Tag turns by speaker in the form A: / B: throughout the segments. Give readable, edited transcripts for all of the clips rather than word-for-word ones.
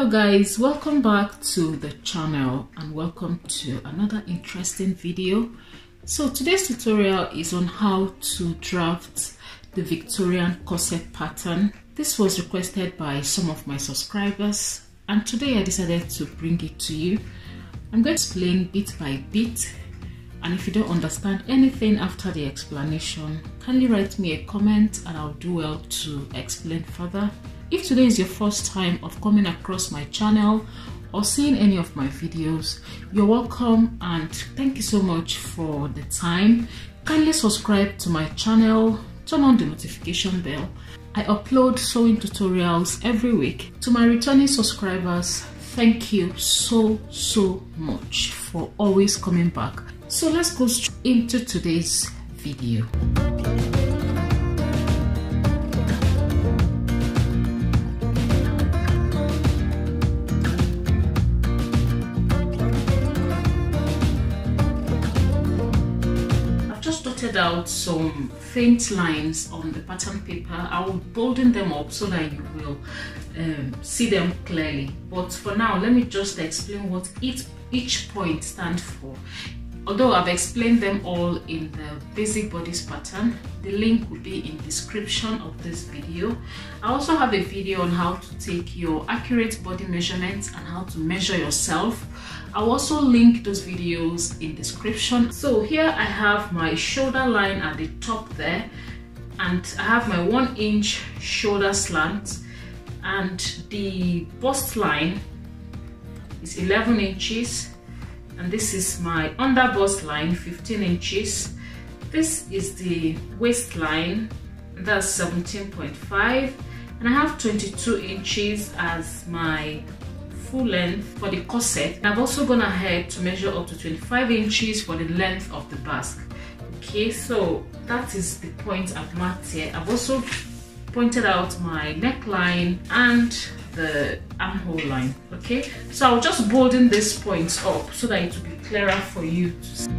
A: Hello guys, welcome back to the channel and welcome to another interesting video. So today's tutorial is on how to draft the Victorian corset pattern. This was requested by some of my subscribers and today I decided to bring it to you. I'm going to explain bit by bit, and if you don't understand anything after the explanation, kindly write me a comment and I'll do well to explain further. If today is your first time of coming across my channel or seeing any of my videos, you're welcome and thank you so much for the time. Kindly subscribe to my channel, turn on the notification bell. I upload sewing tutorials every week. To my returning subscribers, thank you so much for always coming back. So let's go straight into today's video. Out some faint lines on the pattern paper. I will bolden them up so that you will see them clearly, but for now let me just explain what each point stands for. Although I've explained them all in the basic bodice pattern, the link will be in the description of this video. I also have a video on how to take your accurate body measurements and how to measure yourself. I'll also link those videos in the description. So here I have my shoulder line at the top there, and I have my 1 inch shoulder slant, and the bust line is 11 inches, and this is my under bust line, 15 inches. This is the waistline, that's 17.5, and I have 22 inches as my full length for the corset. I've also gone ahead to measure up to 25 inches for the length of the basque. Okay, so that is the point I've marked here. I've also pointed out my neckline and the armhole line. Okay, so I'll just bolden these points up so that it will be clearer for you to see.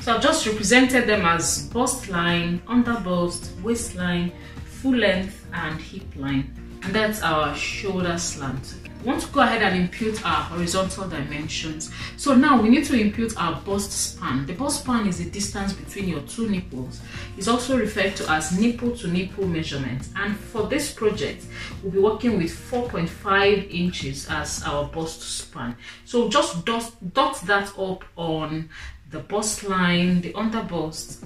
A: So I've just represented them as bust line, under bust, waistline, full length and hip line, and that's our shoulder slant. We want to go ahead and impute our horizontal dimensions. So now we need to impute our bust span. The bust span is the distance between your two nipples. It's also referred to as nipple to nipple measurement, and for this project we'll be working with 4.5 inches as our bust span. So just dot that up on the bust line, the under bust,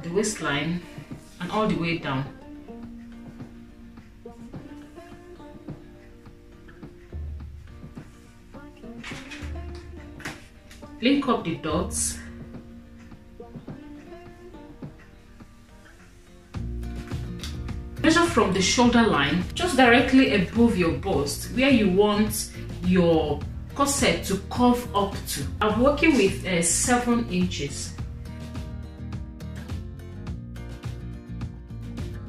A: the waistline, and all the way down. Link up the dots. Measure from the shoulder line just directly above your bust where you want your corset to curve up to. I'm working with 7 inches.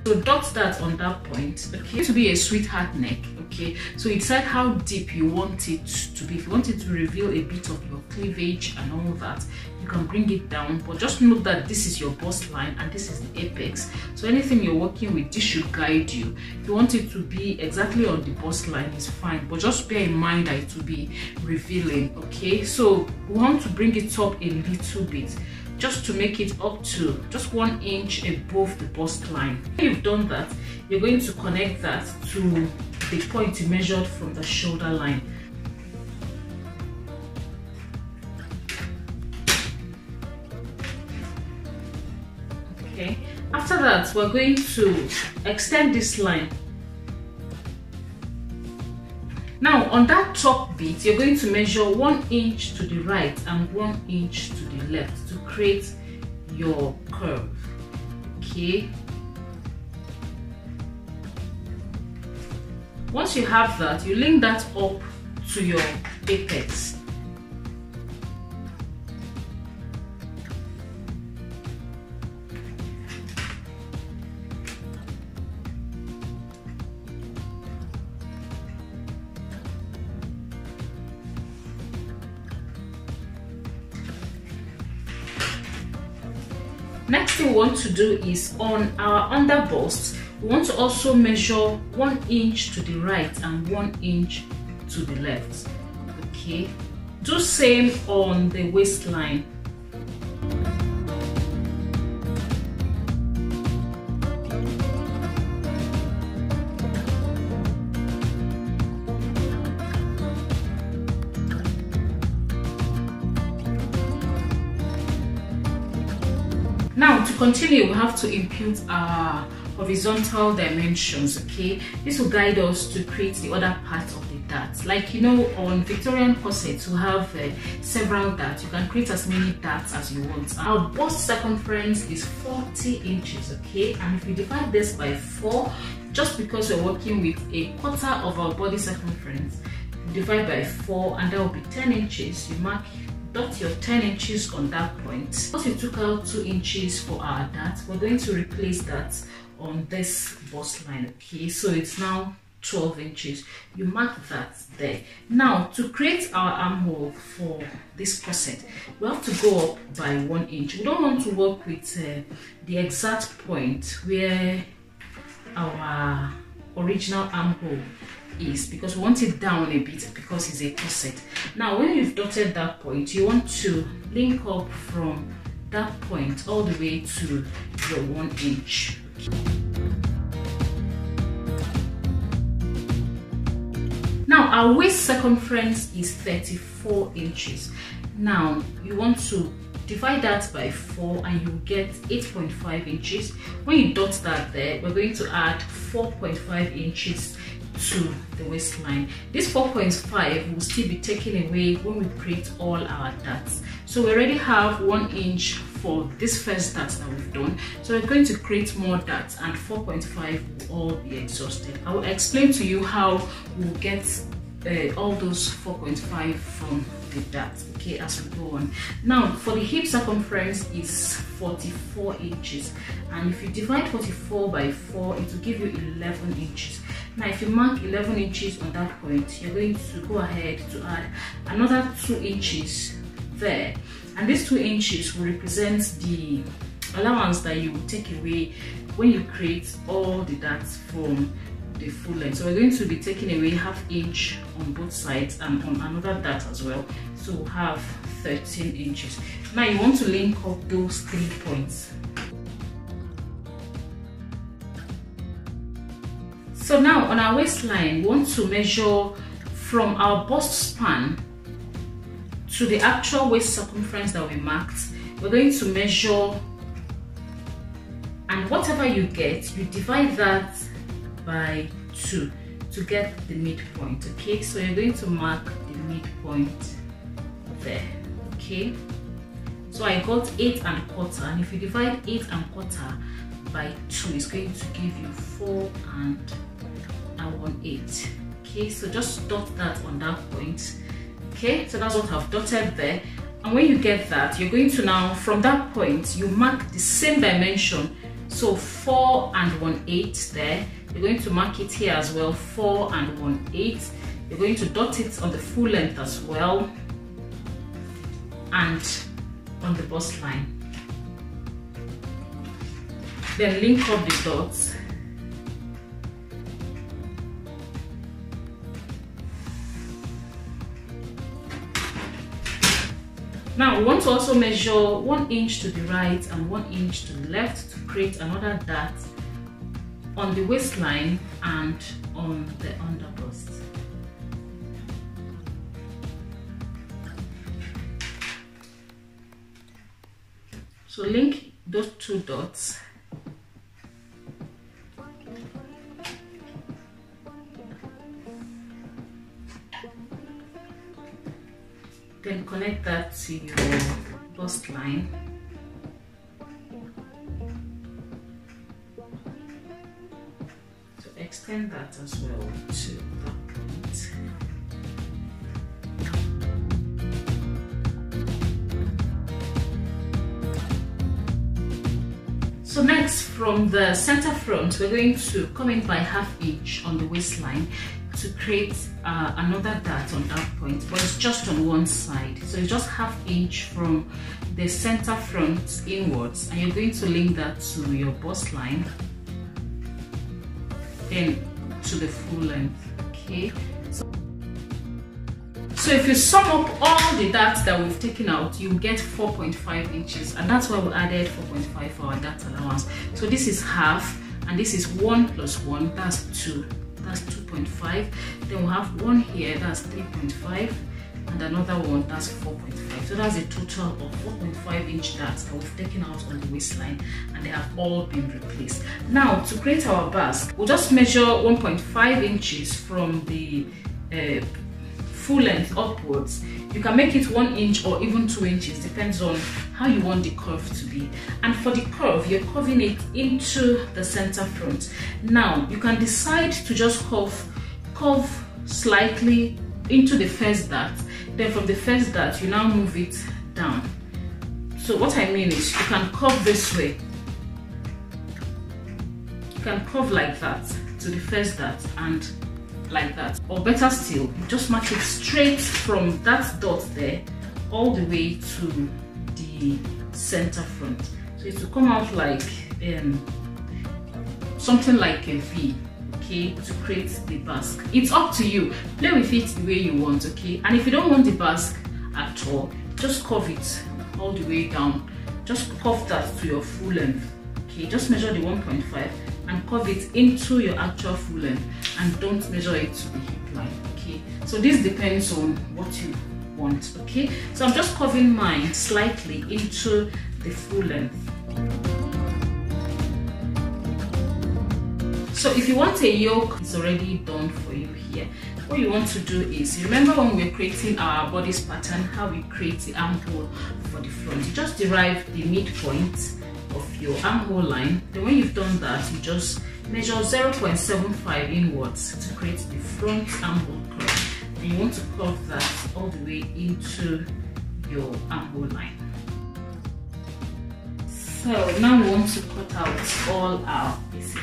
A: So dot that on that point. Okay, to be a sweetheart neck. Okay, so you decide how deep you want it to be. If you want it to reveal a bit of your cleavage and all that, you can bring it down, but just note that this is your bust line and this is the apex. So anything you're working with, this should guide you. If you want it to be exactly on the bust line, is fine, but just bear in mind that it will be revealing. Okay, so we want to bring it up a little bit, just to make it up to just 1 inch above the bust line. When you've done that, you're going to connect that to the point you measured from the shoulder line. Okay, after that we're going to extend this line. Now on that top bit, you're going to measure 1 inch to the right and 1 inch to the left to create your curve. Okay, once you have that, you link that up to your apex. thing we want to do is on our under bust, we want to also measure 1 inch to the right and 1 inch to the left. Okay, do same on the waistline. Now to continue, we have to impute our horizontal dimensions. Okay, this will guide us to create the other part of the darts. Like, you know, on Victorian corsets we have several darts. You can create as many darts as you want. Our bust circumference is 40 inches. Okay, and if you divide this by 4, just because we're working with a quarter of our body circumference, divide by 4 and that will be 10 inches. You mark, dot your 10 inches on that point. Once we took out 2 inches for our dart, we're going to replace that on this bust line. Okay, so it's now 12 inches. You mark that there. Now to create our armhole for this corset, we have to go up by 1 inch. We don't want to work with the exact point where our original armhole is, because we want it down a bit because it's a corset. Now when you've dotted that point, you want to link up from that point all the way to your 1 inch. Now our waist circumference is 34 inches. Now you want to divide that by 4 and you get 8.5 inches. When you dot that there, we're going to add 4.5 inches to the waistline. This 4.5 will still be taken away when we create all our darts. So we already have 1 inch for this first dart that we've done. So we're going to create more darts and 4.5 will all be exhausted. I will explain to you how we'll get all those 4.5 from the dart, okay, as we go on. Now for the hip circumference is 44 inches, and if you divide 44 by 4, it will give you 11 inches. Now if you mark 11 inches on that point, you're going to go ahead to add another 2 inches there, and these 2 inches will represent the allowance that you will take away when you create all the darts from the full length. So we're going to be taking away ½ inch on both sides and on another dart as well, so we'll have 13 inches. Now you want to link up those 3 points. So now on our waistline, we want to measure from our bust span to the actual waist circumference that we marked. We're going to measure, and whatever you get, you divide that by 2 to get the midpoint. Okay, so you're going to mark the midpoint there. Okay, so I got 8¼ and if you divide 8¼ by 2, it's going to give you 4 1/8. Okay, so just dot that on that point. Okay, so that's what I've dotted there. And when you get that, you're going to now, from that point, you mark the same dimension, so 4 1/8 there. You're going to mark it here as well, 4 1/8. You're going to dot it on the full length as well and on the bust line. Then link up the dots. Now we want to also measure 1 inch to the right and 1 inch to the left to create another dart on the waistline and on the underbust. So link those 2 dots. Then connect that to your bust line. So extend that as well to that point. So next, from the center front, we're going to come in by ½ inch on the waistline to create another dart on that point, but it's just on one side. So it's just 1/2 inch from the center front inwards, and you're going to link that to your bust line, then to the full length. Okay. So if you sum up all the darts that we've taken out, you get 4.5 inches, and that's why we added 4.5 for our dart allowance. So this is 1/2, and this is 1 + 1, that's 2. That's 2.5. Then we'll have one here, that's 3.5, and another one, that's 4.5. So that's a total of 4.5 inch darts that we've taken out on the waistline, and they have all been replaced. Now, to create our basque, we'll just measure 1.5 inches from the full length upwards. You can make it 1 inch or even 2 inches, depends on how you want the curve to be. And for the curve, you're curving it into the center front. Now you can decide to just curve slightly into the first dart, then from the first dart you now move it down. So what I mean is, you can curve this way, you can curve like that to the first dart and like that, or better still, just match it straight from that dot there all the way to the center front. So it will come out like something like a V, okay, to create the basque. It's up to you, play with it the way you want, okay. And if you don't want the basque at all, just curve it all the way down, just curve that to your full length, okay. Just measure the 1.5 and curve it into your actual full length, and don't measure it to the hip line, okay. So this depends on what you want, okay. So I'm just curving mine slightly into the full length. So if you want a yoke, it's already done for you here. What you want to do is, remember when we're creating our bodice pattern, how we create the armhole for the front. You just derive the midpoint of your armhole line. Then when you've done that, you just measure 0.75 inwards to create the front armhole curve, and you want to curve that all the way into your armhole line. So now we want to cut out all our pieces.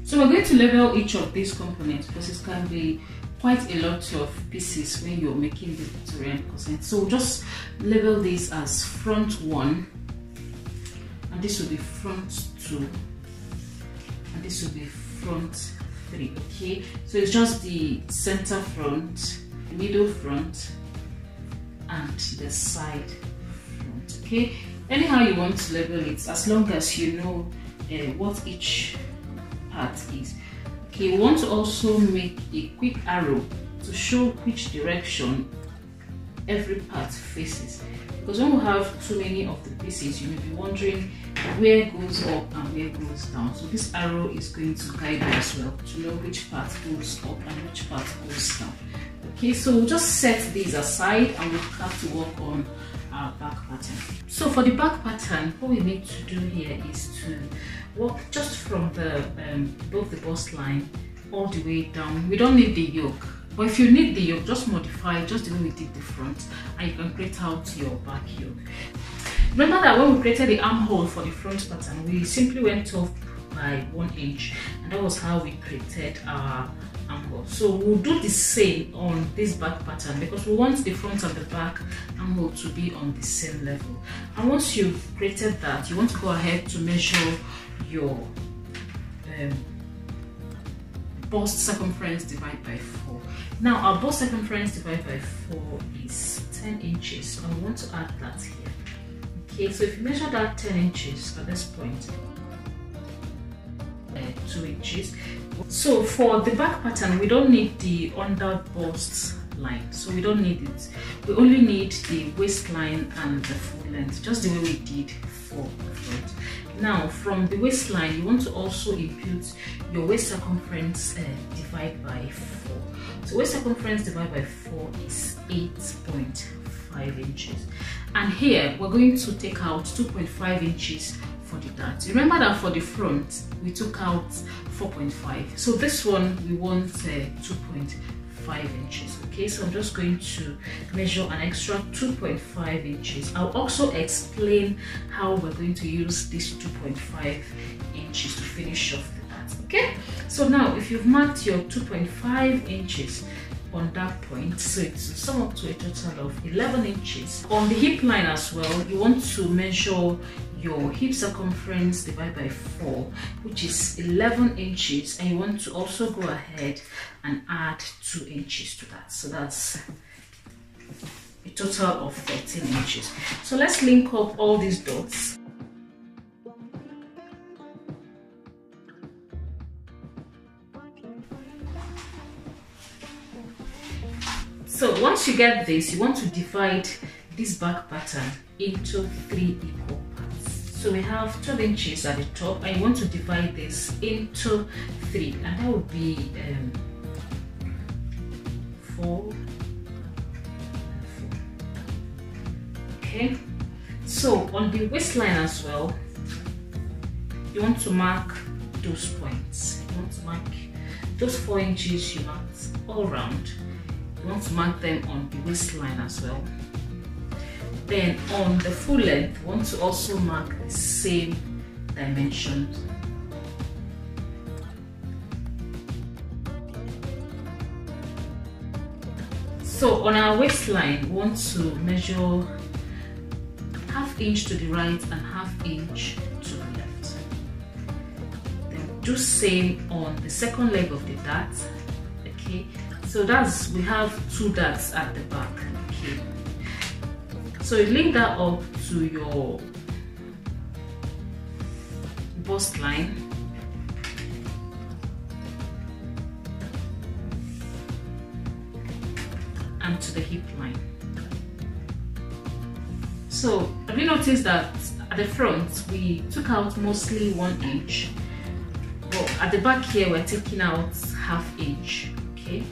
A: So we're going to label each of these components because it can be quite a lot of pieces when you're making the Victorian corset. So we'll just label this as front 1, and this will be front 2, and this will be front 3, okay. So it's just the center front, middle front, and the side front, okay. Anyhow you want to label it, as long as you know what each part is, okay. We want to also make a quick arrow to show which direction every part faces, because when we have too many of the pieces, you may be wondering where goes up and where goes down. So this arrow is going to guide you as well to know which part goes up and which part goes down, okay. So we'll just set these aside and we'll have to work on our back pattern. So for the back pattern, what we need to do here is to work just from the above the bust line all the way down. We don't need the yoke, but if you need the yoke, just modify just the way we did the front, and you can create out your back yoke. Remember that when we created the armhole for the front pattern, we simply went off by 1 inch, and that was how we created our armhole. So we'll do the same on this back pattern, because we want the front and the back armhole to be on the same level. And once you've created that, you want to go ahead to measure your bust circumference divided by 4. Now our bust circumference divided by 4 is 10 inches, and we want to add that here, okay. So if you measure that 10 inches at this point, 2 inches. So for the back pattern, we don't need the under bust line, so we don't need it. We only need the waistline and the full length, just the way we did for the front. Now from the waistline, you want to also impute your waist circumference divided by 4. So waist circumference divided by 4 is 8.5 inches, and here we're going to take out 2.5 inches for the dart. Remember that for the front we took out 4.5, so this one we want 2.5 inches. Okay, so I'm just going to measure an extra 2.5 inches. I'll also explain how we're going to use this 2.5 inches to finish off the dart. Okay, so now if you've marked your 2.5 inches on that point, so it's sum up to a total of 11 inches. On the hip line as well, you want to measure your hip circumference divided by 4, which is 11 inches, and you want to also go ahead and add 2 inches to that, so that's a total of 13 inches. So let's link up all these dots. So once you get this, you want to divide this back pattern into 3 equal parts. So we have 12 inches at the top, and you want to divide this into 3, and that would be 4. Okay, so on the waistline as well, you want to mark those points. You want to mark those 4 inches you marked all around. You want to mark them on the waistline as well. Then on the full length, you want to also mark the same dimensions. So on our waistline, we want to measure 1/2 inch to the right and 1/2 inch to the left. Then do same on the second leg of the dart. Okay, so we have 2 darts at the back. Okay, so you link that up to your bust line. And to the hip line. So have you noticed that at the front we took out mostly 1 inch, but at the back here we're taking out 1/2 inch. Okay,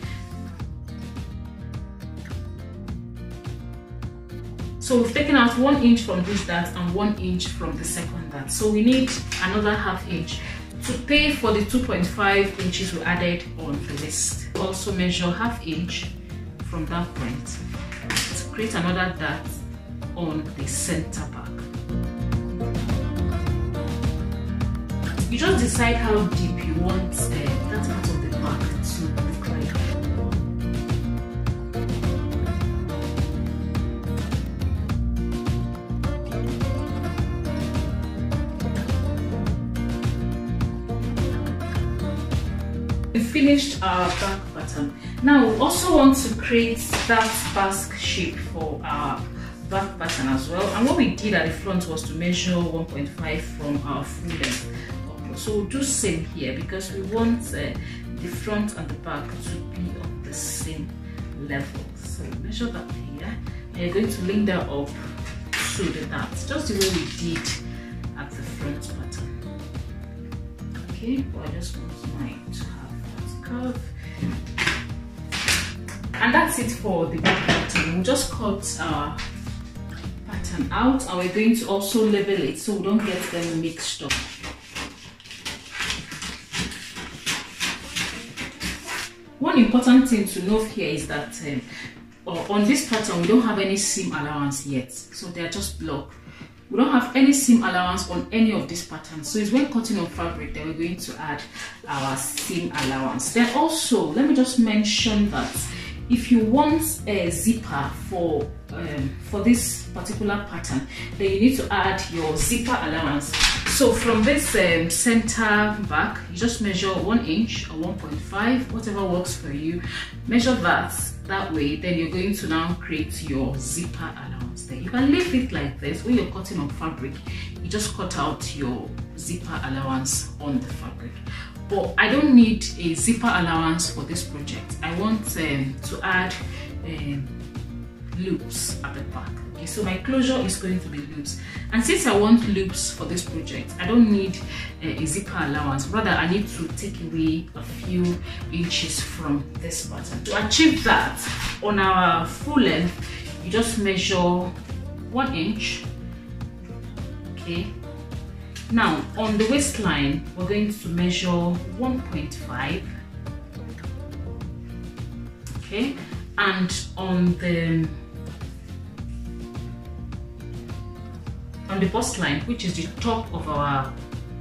A: so we've taken out 1 inch from this dart and 1 inch from the second dart, so we need another 1/2 inch to pay for the 2.5 inches we added on the waist. Also measure 1/2 inch from that point to create another dart on the center back. You just decide how deep you want that part of the back to look like. We finished our back pattern. Now we also want to create that Basque shape for our back pattern as well. And what we did at the front was to measure 1.5 from our full length. So we'll do same here because we want the front and the back to be on the same level. So measure that here, and you're going to link that up to the dart, just the way we did at the front pattern. Okay, but I just want mine to have that curve. And that's it for the back pattern. We'll just cut our pattern out, and we're going to also label it so we don't get them mixed up. One important thing to note here is that on this pattern we don't have any seam allowance yet, so they are just block. We don't have any seam allowance on any of these patterns, so it's when cutting on fabric that we're going to add our seam allowance. Then also let me just mention that if you want a zipper for this particular pattern, then you need to add your zipper allowance. So from this center back, you just measure 1 inch or 1.5, whatever works for you. Measure that way, then you're going to now create your zipper allowance there. You can leave it like this. When you're cutting on fabric, you just cut out your zipper allowance on the fabric. But I don't need a zipper allowance for this project. I want to add loops at the back. Okay, so my closure is going to be loops, and since I want loops for this project, I don't need a zipper allowance. Rather, I need to take away a few inches from this pattern. To achieve that, on our full length, you just measure 1 inch, okay, Now on the waistline, we're going to measure 1.5. Okay, and on the bust line, which is the top of our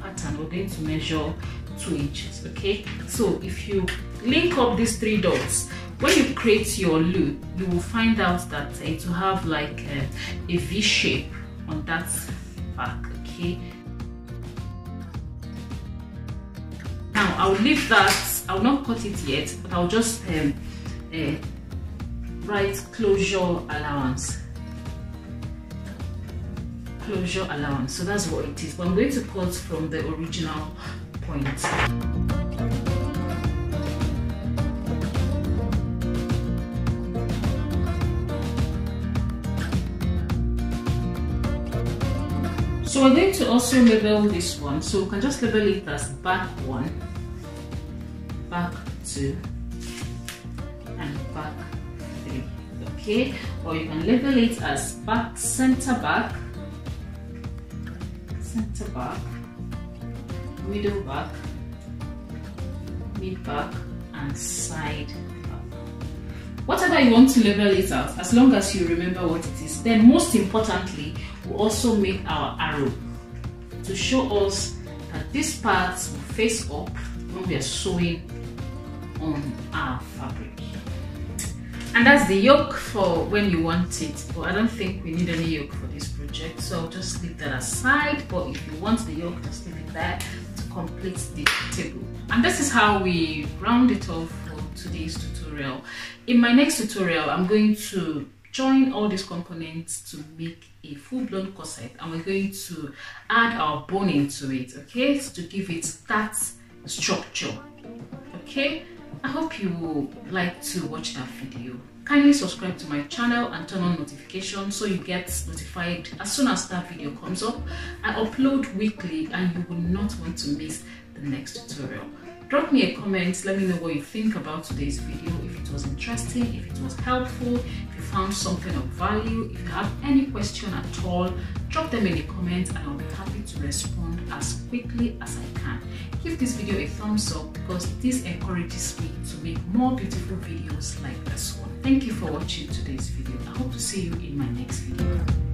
A: pattern, we're going to measure 2 inches. Okay, so if you link up these 3 dots, when you create your loop, you will find out that it will have like a V shape on that back. Okay, now I'll leave that. I'll not cut it yet, but I'll just write closure allowance. Closure allowance. So that's what it is. But I'm going to cut from the original point. So we're going to also label this one. So we can just label it as back 1, back 2, and back 3. Okay, or you can label it as back, center back, middle back, mid back, and side back. Whatever you want to label it out, as long as you remember what it is. Then most importantly, we'll also make our arrow to show us that these parts will face up when we are sewing on our fabric. And that's the yoke for when you want it, but I don't think we need any yoke for this project, so I'll just leave that aside. But if you want the yoke, just leave it there to complete the table. And this is how we round it off for today's tutorial. In my next tutorial, I'm going to join all these components to make a full-blown corset, and we're going to add our boning to it, okay, so to give it that structure. Okay, I hope you will like to watch that video. Kindly subscribe to my channel and turn on notifications so you get notified as soon as that video comes up. I upload weekly and you will not want to miss the next tutorial. Drop me a comment, let me know what you think about today's video, if it was interesting, if it was helpful, if you found something of value. If you have any question at all, drop them in the comments and I'll be happy to respond as quickly as I can. Give this video a thumbs up because this encourages me to make more beautiful videos like this one. Thank you for watching today's video. I hope to see you in my next video.